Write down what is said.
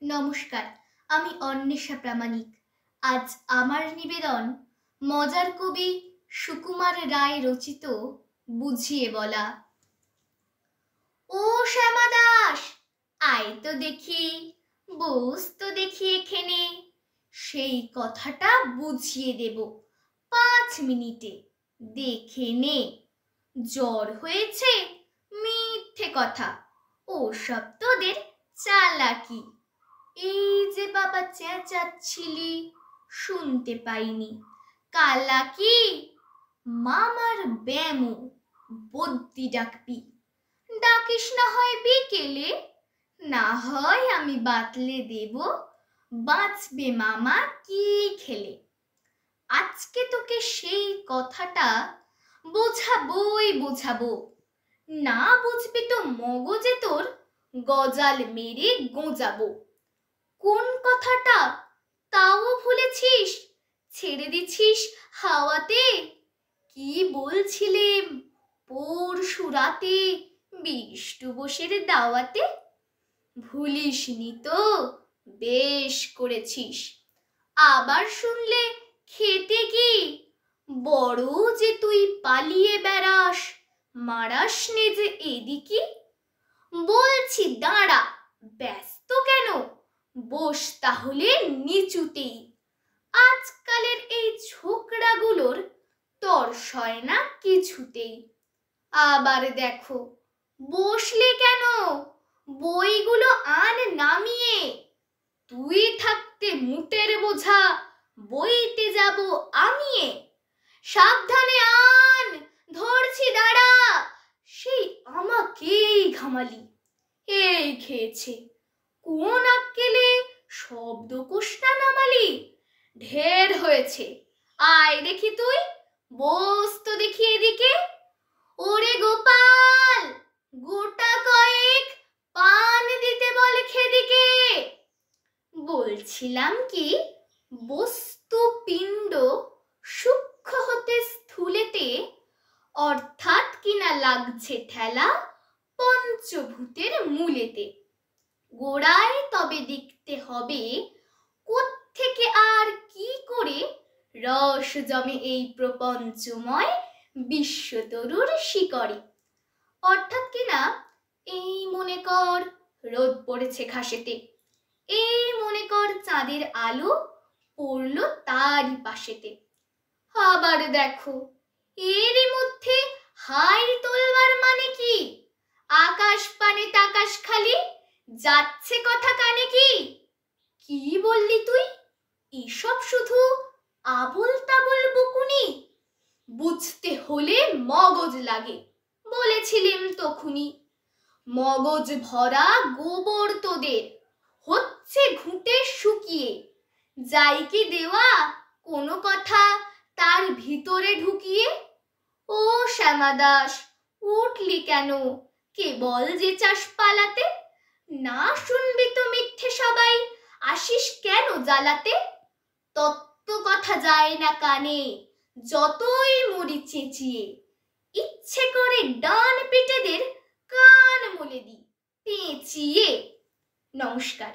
নমস্কার, আমি অন্বেষা প্রামাণিক। আজ আমার নিবেদন মজার কবি সুকুমার রায় রচিত বুঝিয়ে বলা। ও শ্যামা দাস, আয় তো দেখি, বস তো দেখি এখানে, সেই কথাটা বুঝিয়ে দেব 5 মিনিটে, দেখে নে। জ্বর হয়েছে, মিথ্যে কথা, ওসব তোদের চালাকি। এই যে বাবা চেঁচাচ্ছিলি, শুনতে পাইনি, কালা কি মামার ব্যামো, বদ্যি ডাকবি। ডাকিস না হয় বিকেলে, না হয় আমি বাতলে দেব, বাঁচবে মামা কি খেলে। আজকে তোকে সেই কথাটা বোঝাবো, না বুঝবি তো মগজে তোর গজাল মেরে গোঁজাবো। কোন কথাটা তাও ভুলেছিস, ছেড়ে দিছিস হাওয়াতে? কি বলছিলেম পরশু রাতে বিষ্টু বোসের দাওয়াতে? ভুলিসনি তো? বেশ করেছিস। আবার শুনলে খেতে কি? বড় যে তুই পালিয়ে বেড়াস, মারাস নে যে এদিকে। বলছি দাঁড়া, ব্যস্ত কেন? বস তাহলে নিচুতেই। আজকালের এই ছোকরাগুলোর তর্স হয় না কিছুতেই। আবার দেখো, বসলে কেন? বইগুলো আন নামিয়ে। তুই থাকতে মুটের বোঝা, বইতে যাব আমিয়ে। সাবধানে আন, ধরছি দাঁড়া। সেই আমাকেই ঘামালি, এই খেয়েছে। কোন আক্কেলে শব্দ কোষটা নামালি? ঢের হয়েছে, আয় দেখি তুই, বস তো দেখি এদিকে। ওরে গোপাল, গোটা কয়েক পান দিতে বল খেদিকে। বলছিলাম কি, বস্তু পিণ্ড সূক্ষ্ম হতে স্থূলেতে, অর্থাৎ কিনা লাগছে ঠেলা পঞ্চভূতের মূলেতে। গোড়ায় তবে দেখতে হবে কোত্থেকে আর কি করে রস জমে এই প্রপঞ্চময় বিশ্বতরুর শিকড়ে। অর্থাৎ কিনা, এই মনে কর রোদ পড়েছে ঘাসেতে, এই মনে কর চাঁদের আলো পড়লো তারই পাশেতে। আবার দেখো, এরই মধ্যে হাই তোলবার মানে কি? আকাশ পানে তাকাশ খালি, যাচ্ছে কথা কানে কি? কি বললি তুই? এসব শুধু আবোল তাবোল বকুনি। বুঝতে হলে মগজ লাগে, বলেছিলেম তখুনি। মগজ ভরা গোবর তোদের, হচ্ছে ঘুঁটে শুকিয়ে। যাই কি দেওয়া কোনো কথা তার ভিতরে ঢুকিয়ে? ও শ্যামা দাস, উঠলি কেন? কেবল যে চাস পালাতে, না শুনবি তো মিথ্যে সবাই, আসিস কেন জ্বালাতে? তত্ত্ব কথা যায় না কানে, যতই মরি চেঁচিয়ে। ইচ্ছে করে ডান পিটেদের কান মলে দি পেঁচিয়ে। নমস্কার।